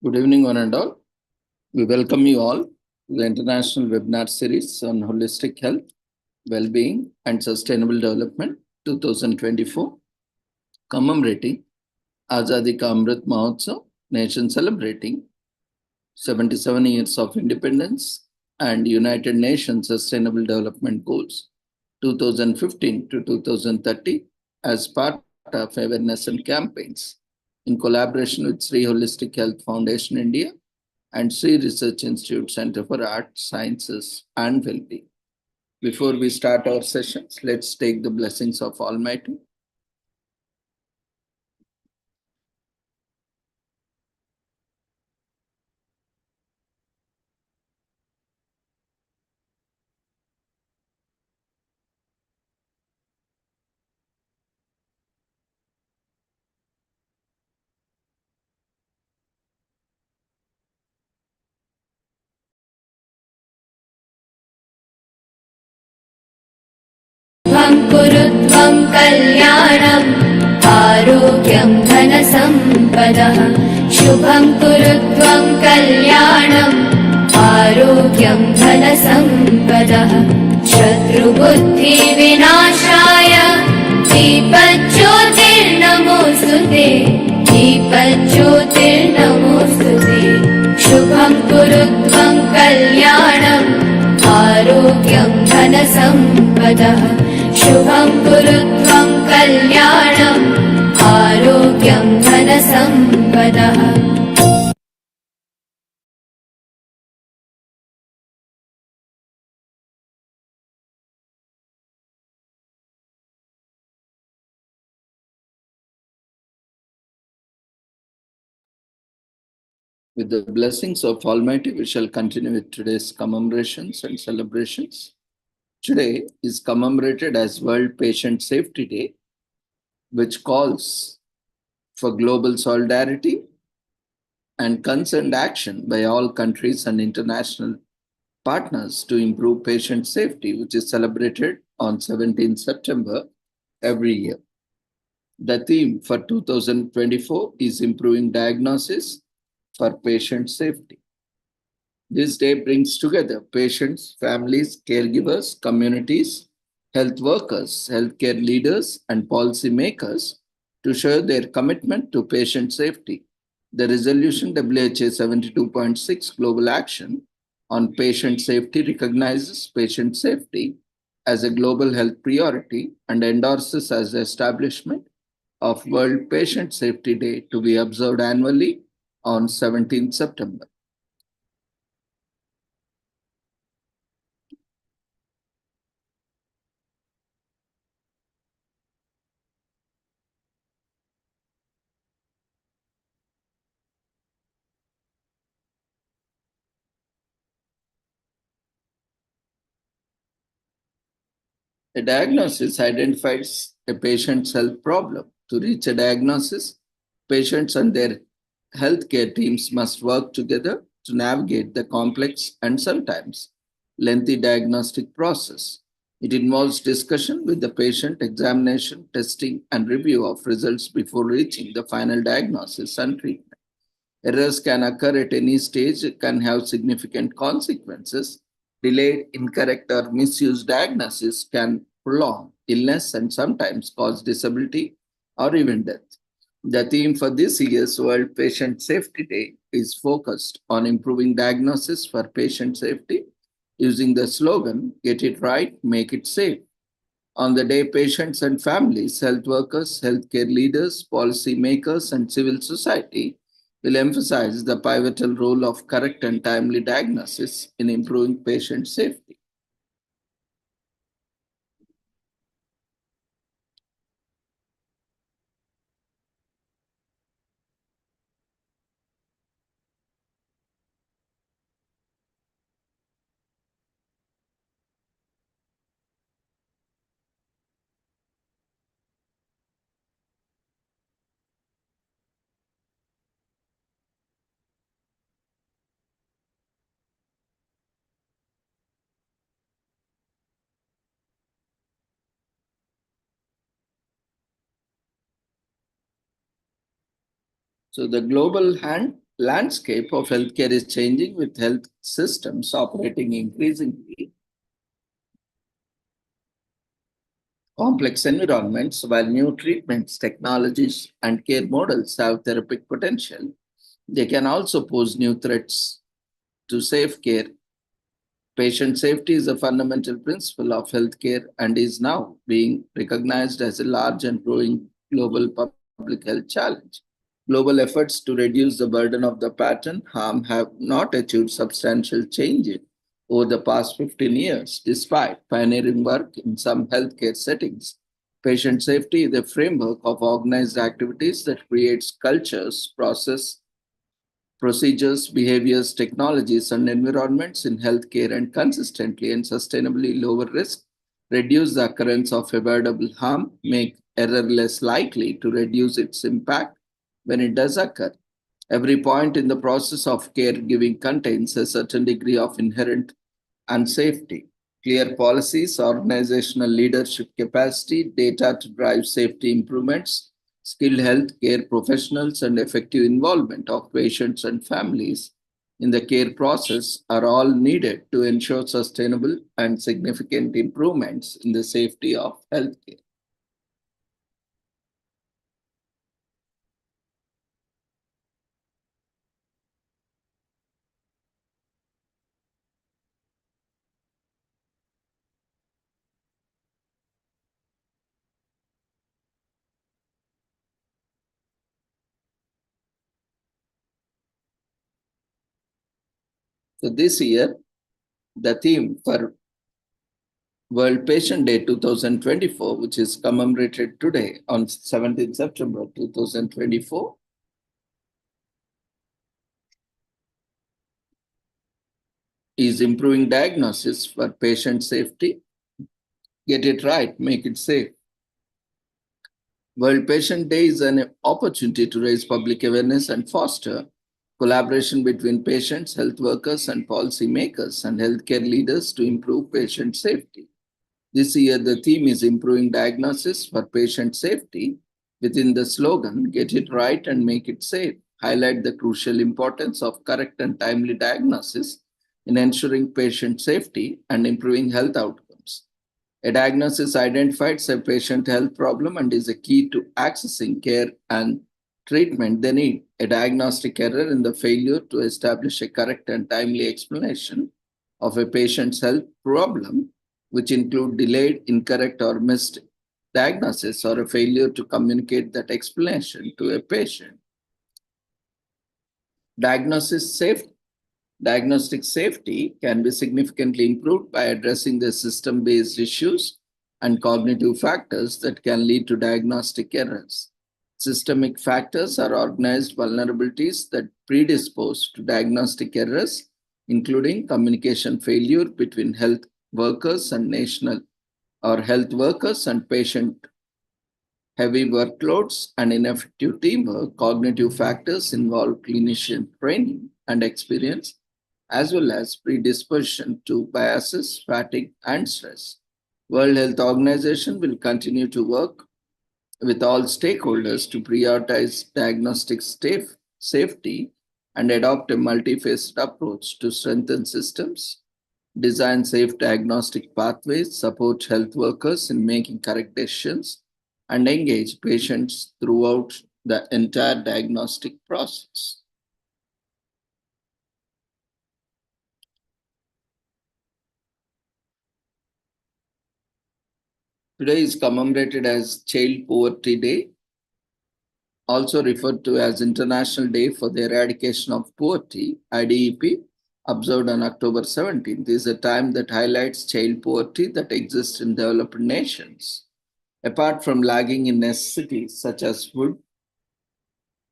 Good evening, one and all. We welcome you all to the International Webinar Series on Holistic Health, Well-being and Sustainable Development 2024, commemorating Azadi Ka Amrit Mahotsav, nation celebrating 77 years of independence and United Nations Sustainable Development Goals 2015 to 2030 as part of awareness and campaigns in collaboration with Sri Holistic Health Foundation India and Sri Research Institute Center for Arts, Sciences and Wellbeing. Before we start our sessions, let's take the blessings of Almighty. कुरुत्वं कल्याणम् आरोग्यं धनसम्पदः शुभं कुरुत्वं कल्याणम् आरोग्यं धनसम्पदः शत्रुबुद्धिविनाशाय दीपज्योतिर्नमोऽस्तुते दीपज्योतिर्नमोऽस्तुते शुभं कुरुत्वं कल्याणम् आरोग्यं धनसम्पदः शुभं कुरुत्वं कल्याणम् आरोग्यं धनसम्पदः With the blessings of Almighty, we shall continue with today's commemorations and celebrations. Today is commemorated as World Patient Safety Day, which calls for global solidarity and concerned action by all countries and international partners to improve patient safety, which is celebrated on 17 September every year. The theme for 2024 is improving diagnosis for patient safety. This day brings together patients, families, caregivers, communities, health workers, healthcare leaders, and policymakers to show their commitment to patient safety. The resolution WHO 72.6 Global Action on Patient Safety recognizes patient safety as a global health priority and endorses as the establishment of World Patient Safety Day to be observed annually on 17 September. A diagnosis identifies a patient's health problem. To reach a diagnosis, patients and their healthcare teams must work together to navigate the complex and sometimes lengthy diagnostic process. It involves discussion with the patient, examination, testing, and review of results before reaching the final diagnosis and treatment. Errors can occur at any stage, can have significant consequences. Delayed, incorrect, or misused diagnosis can prolong illness and sometimes cause disability or even death. The theme for this year's World Patient Safety Day is focused on improving diagnosis for patient safety using the slogan, "Get it right, make it safe." On the day, patients and families, health workers, healthcare leaders, policymakers, and civil society will emphasize the pivotal role of correct and timely diagnosis in improving patient safety. So the global hand landscape of healthcare is changing, with health systems operating increasingly complex environments. While new treatments, technologies, and care models have therapeutic potential, they can also pose new threats to safe care. Patient safety is a fundamental principle of healthcare and is now being recognized as a large and growing global public health challenge. Global efforts to reduce the burden of the pattern harm have not achieved substantial change over the past 15 years, despite pioneering work in some healthcare settings. Patient safety is the framework of organized activities that creates cultures, procedures, behaviors, technologies, and environments in healthcare and consistently and sustainably lower risk, reduce the occurrence of avoidable harm, make error less likely to reduce its impact when it does occur. Every point in the process of caregiving contains a certain degree of inherent unsafety. Clear policies, organizational leadership capacity, data to drive safety improvements, skilled health care professionals, and effective involvement of patients and families in the care process are all needed to ensure sustainable and significant improvements in the safety of healthcare. So this year, the theme for World Patient Day 2024, which is commemorated today on 17th September 2024, is improving diagnosis for patient safety. Get it right, make it safe. World Patient Day is an opportunity to raise public awareness and foster collaboration between patients, health workers, and policymakers and healthcare leaders to improve patient safety. This year, the theme is improving diagnosis for patient safety. Within the slogan, get it right and make it safe, highlight the crucial importance of correct and timely diagnosis in ensuring patient safety and improving health outcomes. A diagnosis identifies a patient health problem and is a key to accessing care and treatment they need. A diagnostic error in the failure to establish a correct and timely explanation of a patient's health problem, which include delayed, incorrect, or missed diagnosis or a failure to communicate that explanation to a patient. Diagnosis safety. Diagnostic safety can be significantly improved by addressing the system based issues and cognitive factors that can lead to diagnostic errors. Systemic factors are organized vulnerabilities that predispose to diagnostic errors, including communication failure between health workers and national or health workers and patient heavy workloads and ineffective teamwork. Cognitive factors involve clinician training and experience, as well as predisposition to biases, fatigue, and stress. World Health Organization will continue to work with all stakeholders to prioritize diagnostic safety and adopt a multifaceted approach to strengthen systems, design safe diagnostic pathways, support health workers in making correct decisions, and engage patients throughout the entire diagnostic process. Today is commemorated as Child Poverty Day, also referred to as International Day for the Eradication of Poverty, IDEP, observed on October 17th, is a time that highlights child poverty that exists in developed nations. Apart from lagging in necessities such as food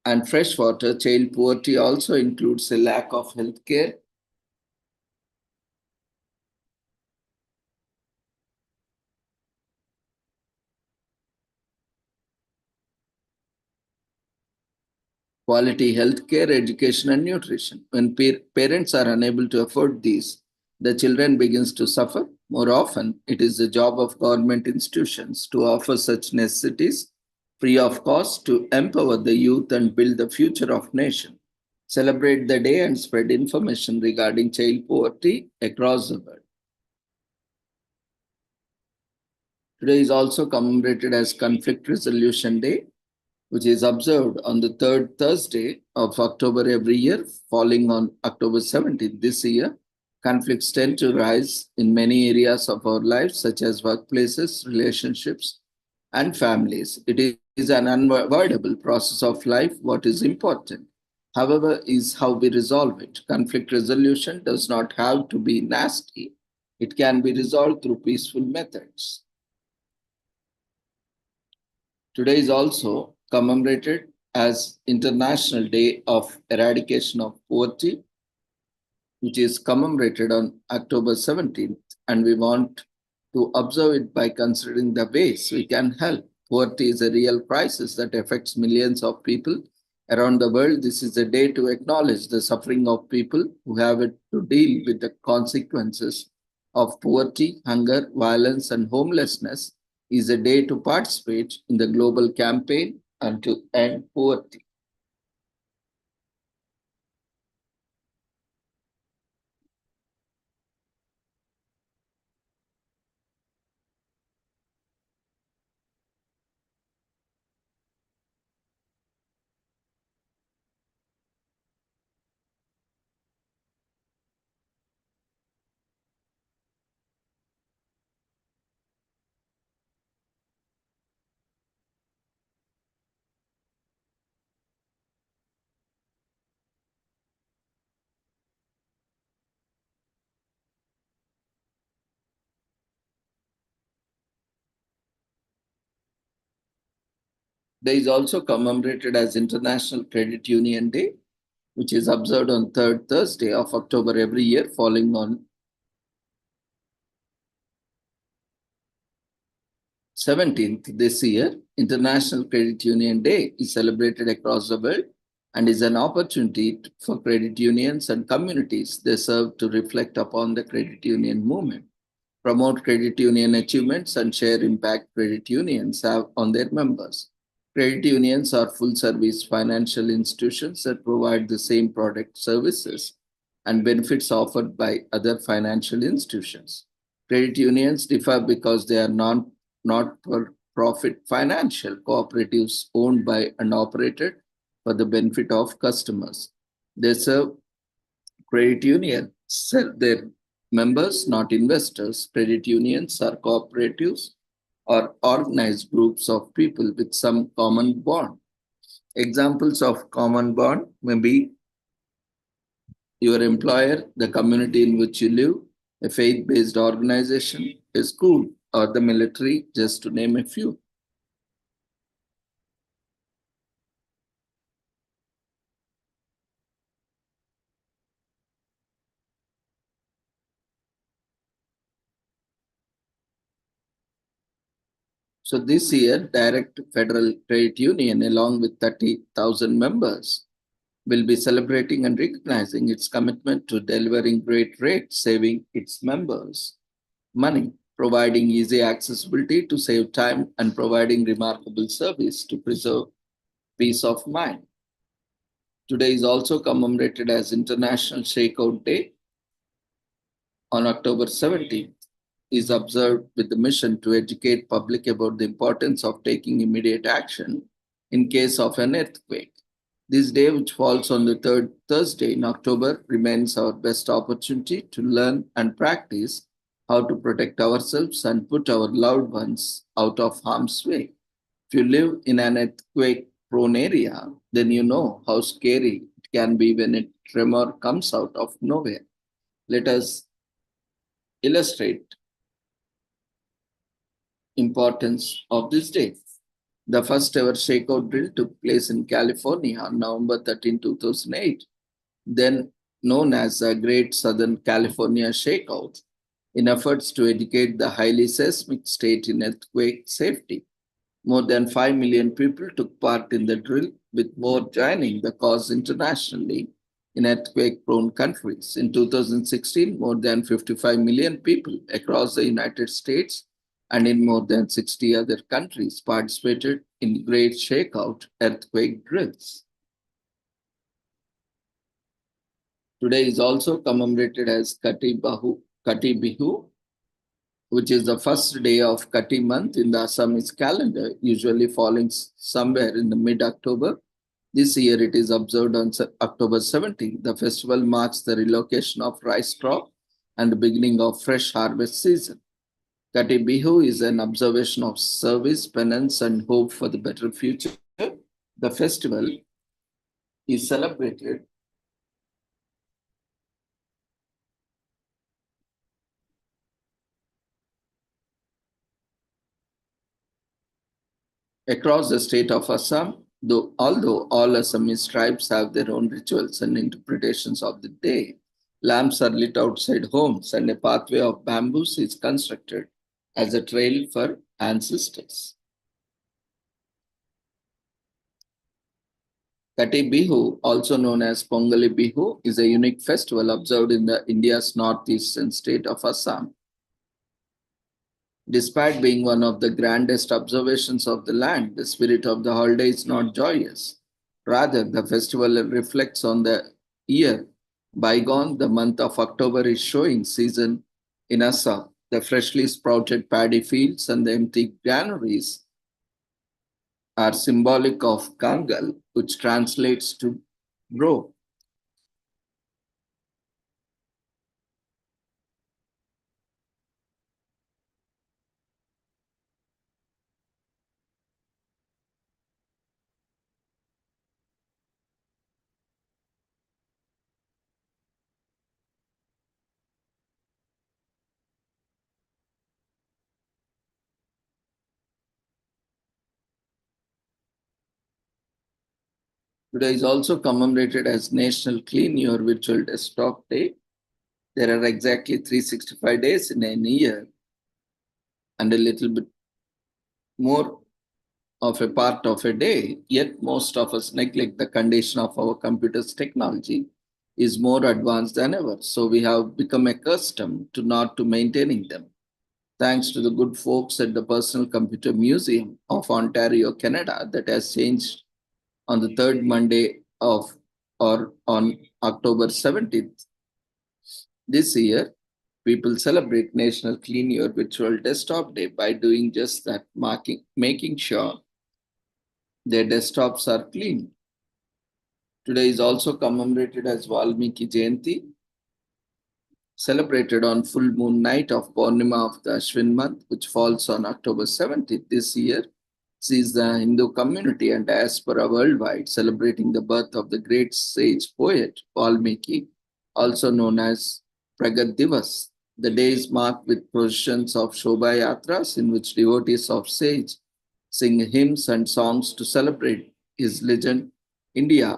and fresh water, child poverty also includes a lack of health care, quality health care, education, and nutrition. When parents are unable to afford these, the children begins to suffer. More often, it is the job of government institutions to offer such necessities free of cost to empower the youth and build the future of nation. celebrate the day and spread information regarding child poverty across the world. Today is also commemorated as Conflict Resolution Day, which is observed on the third Thursday of October every year, falling on October 17th this year. Conflicts tend to rise in many areas of our lives, such as workplaces, relationships, and families. It is an unavoidable process of life. What is important, however, is how we resolve it. Conflict resolution does not have to be nasty, it can be resolved through peaceful methods. Today is also commemorated as International Day of Eradication of Poverty, which is commemorated on October 17th, and we want to observe it by considering the ways we can help. Poverty is a real crisis that affects millions of people around the world. This is a day to acknowledge the suffering of people who have to deal with the consequences of poverty, hunger, violence, and homelessness. Is a day to participate in the global campaign and to end poverty. Day is also commemorated as International Credit Union Day, which is observed on third Thursday of October every year, falling on 17th this year. International Credit Union Day is celebrated across the world and is an opportunity for credit unions and communities they serve to reflect upon the credit union movement, promote credit union achievements, and share impact credit unions have on their members. Credit unions are full service financial institutions that provide the same product, services, and benefits offered by other financial institutions. Credit unions differ because they are not for profit financial cooperatives owned by and operated for the benefit of customers. They serve credit unions, serve their members, not investors. Credit unions are cooperatives or organized groups of people with some common bond. Examples of common bond may be your employer, the community in which you live, a faith based organization, a school, or the military, just to name a few. So this year, Direct Federal Credit Union, along with 30,000 members, will be celebrating and recognizing its commitment to delivering great rates, saving its members money, providing easy accessibility to save time, and providing remarkable service to preserve peace of mind. Today is also commemorated as International Shakeout Day on October 17th. Is observed with the mission to educate public about the importance of taking immediate action in case of an earthquake. This day, which falls on the third Thursday in October, remains our best opportunity to learn and practice how to protect ourselves and put our loved ones out of harm's way. If you live in an earthquake prone area, then you know how scary it can be when a tremor comes out of nowhere. Let us illustrate importance of this day. The first ever shakeout drill took place in California on November 13, 2008, then known as the Great Southern California Shakeout, in efforts to educate the highly seismic state in earthquake safety. More than 5 million people took part in the drill, with more joining the cause internationally in earthquake-prone countries. In 2016, more than 55 million people across the United States and in more than 60 other countries participated in Great Shakeout earthquake drills. Today is also commemorated as Kati Bihu, which is the first day of Kati month in the Assamese calendar, usually falling somewhere in the mid-October. This year it is observed on October 17th. The festival marks the relocation of rice crop and the beginning of fresh harvest season. Kati Bihu is an observation of service, penance, and hope for the better future. The festival is celebrated across the state of Assam, although all Assamese tribes have their own rituals and interpretations of the day. Lamps are lit outside homes and a pathway of bamboos is constructed as a trail for ancestors. Kati Bihu, also known as Pongali Bihu, is a unique festival observed in India's northeastern state of Assam. Despite being one of the grandest observations of the land, the spirit of the holiday is not joyous. Rather, the festival reflects on the year bygone. The month of October is showing season in Assam. The freshly sprouted paddy fields and the empty granaries are symbolic of Kangal, which translates to grow. Today is also commemorated as National Clean Your Virtual Desktop Day. There are exactly 365 days in a year, and a little bit more of a part of a day, yet most of us neglect the condition of our computers technology is more advanced than ever. So we have become accustomed to not to maintaining them. Thanks to the good folks at the Personal Computer Museum of Ontario, Canada, that has changed on the third Monday of or on October 17th. This year, people celebrate National Clean Your Virtual Desktop Day by doing just that, making sure their desktops are clean. Today is also commemorated as Valmiki Jayanti, celebrated on full moon night of Purnima of the Ashwin month, which falls on October 17th this year, sees the Hindu community and diaspora worldwide celebrating the birth of the great sage poet Valmiki, also known as Pragat Divas. The day is marked with processions of Shobha Yatras in which devotees of sage sing hymns and songs to celebrate his legend. India,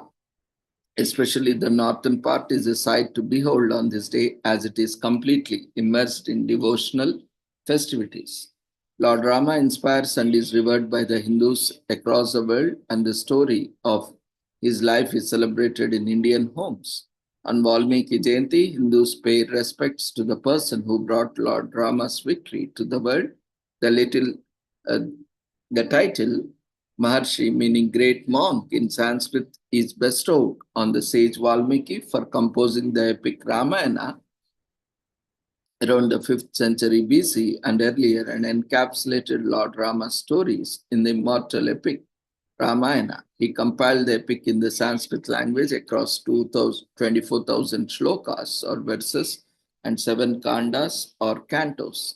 especially the northern part, is a sight to behold on this day as it is completely immersed in devotional festivities. Lord Rama inspires and is revered by the Hindus across the world, and the story of his life is celebrated in Indian homes. On Valmiki Jayanti, Hindus pay respects to the person who brought Lord Rama's victory to the world. Uh, the title Maharshi, meaning great monk in Sanskrit, is bestowed on the sage Valmiki for composing the epic Ramayana around the 5th century BC and earlier, and encapsulated Lord Rama's stories in the immortal epic Ramayana. He compiled the epic in the Sanskrit language across 24,000 shlokas or verses and 7 kandas or cantos.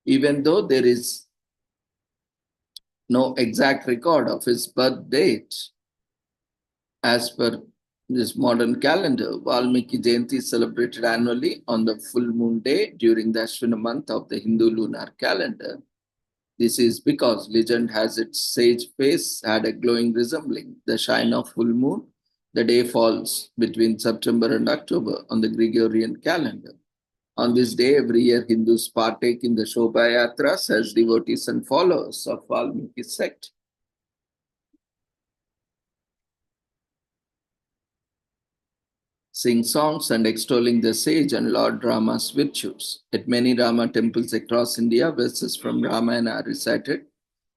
Even though there is no exact record of his birth date, as per this modern calendar, Valmiki Jayanti is celebrated annually on the full moon day during the Ashwina month of the Hindu lunar calendar. This is because legend has its sage face had a glowing resembling the shine of full moon. The day falls between September and October on the Gregorian calendar. On this day, every year, Hindus partake in the Shobha Yatras as devotees and followers of Valmiki sect. Sing songs and extolling the sage and Lord Rama's virtues. At many Rama temples across India, verses from Ramayana are recited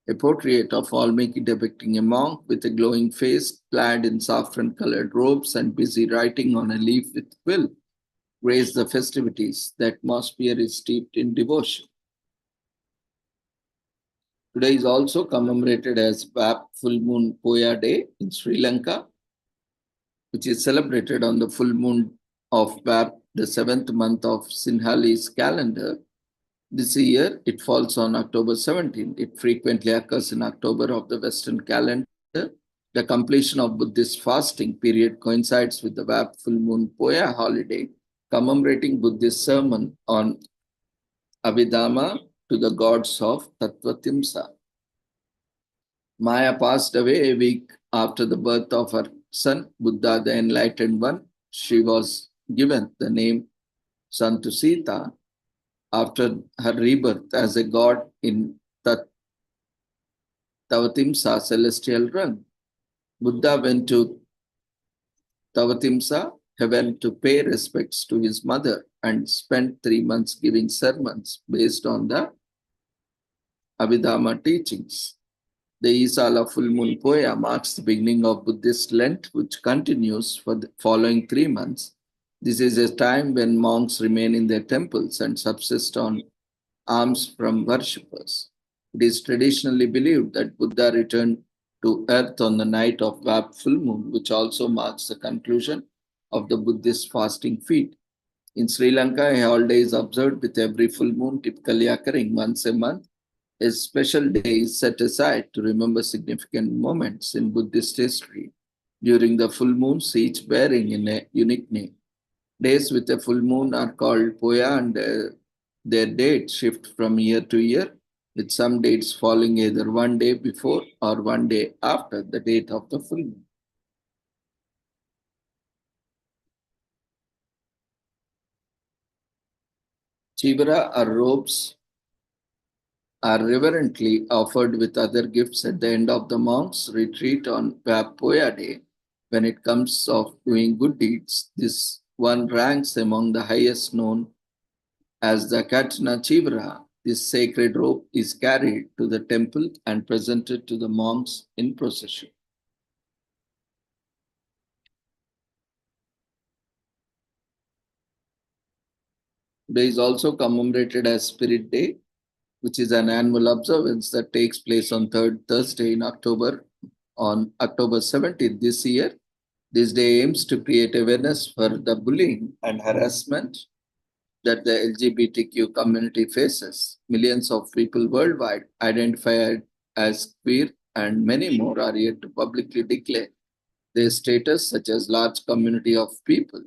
A portrait of Valmiki depicting a monk with a glowing face, clad in saffron-colored robes and busy writing on a leaf with quill, graced the festivities. The atmosphere is steeped in devotion. Today is also commemorated as Vap Full Moon Poya Day in Sri Lanka, which is celebrated on the full moon of Vap, the seventh month of Sinhalese calendar. This year, it falls on October 17th. It frequently occurs in October of the Western calendar. The completion of Buddhist fasting period coincides with the Vap full moon Poya holiday, commemorating Buddhist sermon on Abhidhamma to the gods of Tattvatimsa. Maya passed away a week after the birth of her son, Buddha, the Enlightened One. She was given the name Santusita after her rebirth as a god in Tavatimsa celestial realm. Buddha went to Tavatimsa heaven to pay respects to his mother and spent 3 months giving sermons based on the Abhidhamma teachings. The Isala full moon Poya marks the beginning of Buddhist Lent, which continues for the following 3 months. This is a time when monks remain in their temples and subsist on alms from worshippers. It is traditionally believed that Buddha returned to earth on the night of Vap full moon, which also marks the conclusion of the Buddhist fasting feast. In Sri Lanka, a holiday is observed with every full moon, typically occurring once a month. A special day is set aside to remember significant moments in Buddhist history during the full moons, each bearing in a unique name. Days with a full moon are called Poya, and their dates shift from year to year, with some dates falling either one day before or one day after the date of the full moon. Chivara or robes are reverently offered with other gifts at the end of the monks' retreat on Vapoya Day. When it comes of doing good deeds, this one ranks among the highest known as the Katna Chivara. This sacred robe is carried to the temple and presented to the monks in procession. Today is also commemorated as Spirit Day, which is an annual observance that takes place on third Thursday in October. On October 17th this year, this day aims to create awareness for the bullying and harassment that the LGBTQ community faces. Millions of people worldwide identified as queer and many more are yet to publicly declare their status, such as large community of people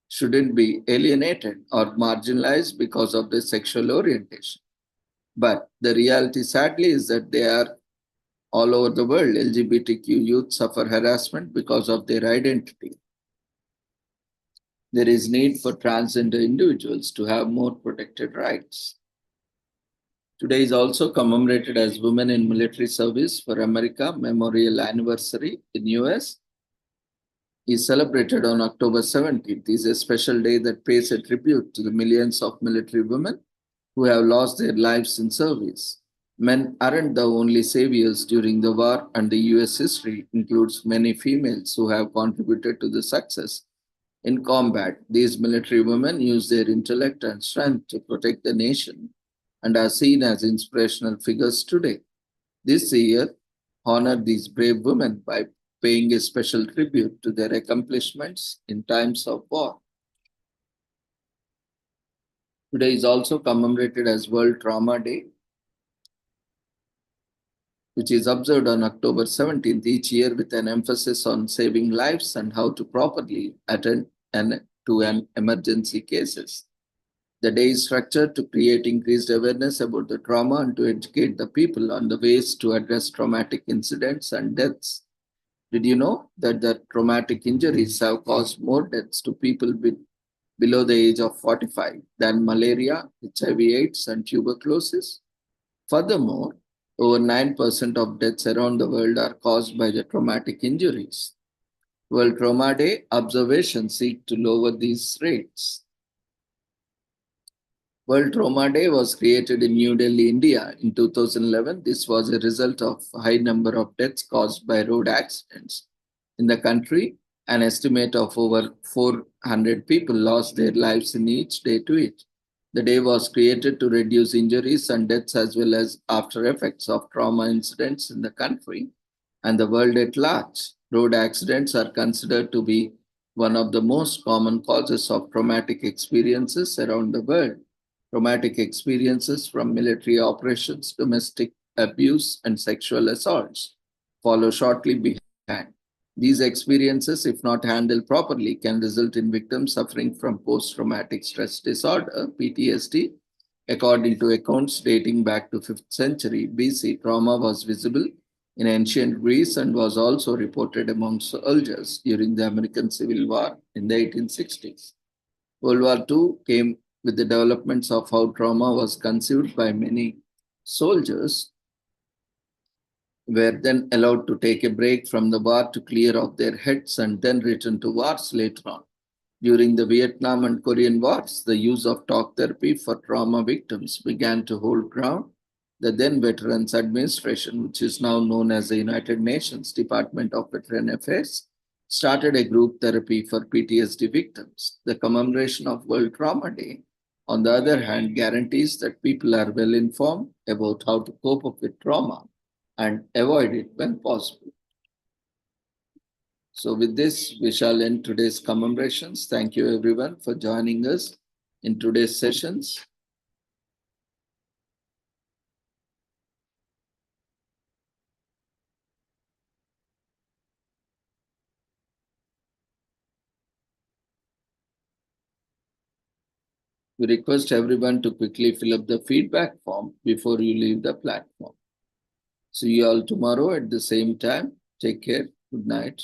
shouldn't be alienated or marginalized because of their sexual orientation. But the reality, sadly, is that they are all over the world. LGBTQ youth suffer harassment because of their identity. There is need for transgender individuals to have more protected rights. Today is also commemorated as Women in Military Service for America Memorial Anniversary in US. Is celebrated on October 17th. It is a special day that pays a tribute to the millions of military women who have lost their lives in service. Men aren't the only saviors during the war, and the US history includes many females who have contributed to the success in combat. These military women use their intellect and strength to protect the nation and are seen as inspirational figures today. This year, honor these brave women by paying a special tribute to their accomplishments in times of war. Today is also commemorated as World Trauma Day, which is observed on October 17th each year with an emphasis on saving lives and how to properly attend to an emergency cases. The day is structured to create increased awareness about the trauma and to educate the people on the ways to address traumatic incidents and deaths. Did you know that the traumatic injuries have caused more deaths to people below the age of 45 than malaria, HIV/AIDS, and tuberculosis? Furthermore, over 9% of deaths around the world are caused by the traumatic injuries. World Trauma Day observations seek to lower these rates. World Trauma Day was created in New Delhi, India in 2011. This was a result of a high number of deaths caused by road accidents. In the country, an estimate of over 400 people lost their lives in each day to it. The day was created to reduce injuries and deaths as well as after effects of trauma incidents in the country and the world at large. Road accidents are considered to be one of the most common causes of traumatic experiences around the world. Traumatic experiences from military operations, domestic abuse, and sexual assaults follow shortly behind. These experiences, if not handled properly, can result in victims suffering from post traumatic stress disorder, PTSD. According to accounts dating back to 5th century BC, trauma was visible in ancient Greece and was also reported among soldiers during the American Civil War in the 1860s. World War II came with the developments of how trauma was conceived by many soldiers were then allowed to take a break from the war to clear off their heads and then return to wars later on. During the Vietnam and Korean Wars, the use of talk therapy for trauma victims began to hold ground. The then Veterans Administration, which is now known as the United Nations Department of Veteran Affairs, started a group therapy for PTSD victims. The commemoration of World Trauma Day, on the other hand, guarantees that people are well informed about how to cope up with trauma and avoid it when possible. So with this, we shall end today's commemorations. Thank you everyone for joining us in today's sessions. We request everyone to quickly fill up the feedback form before you leave the platform. See you all tomorrow at the same time. Take care. Good night.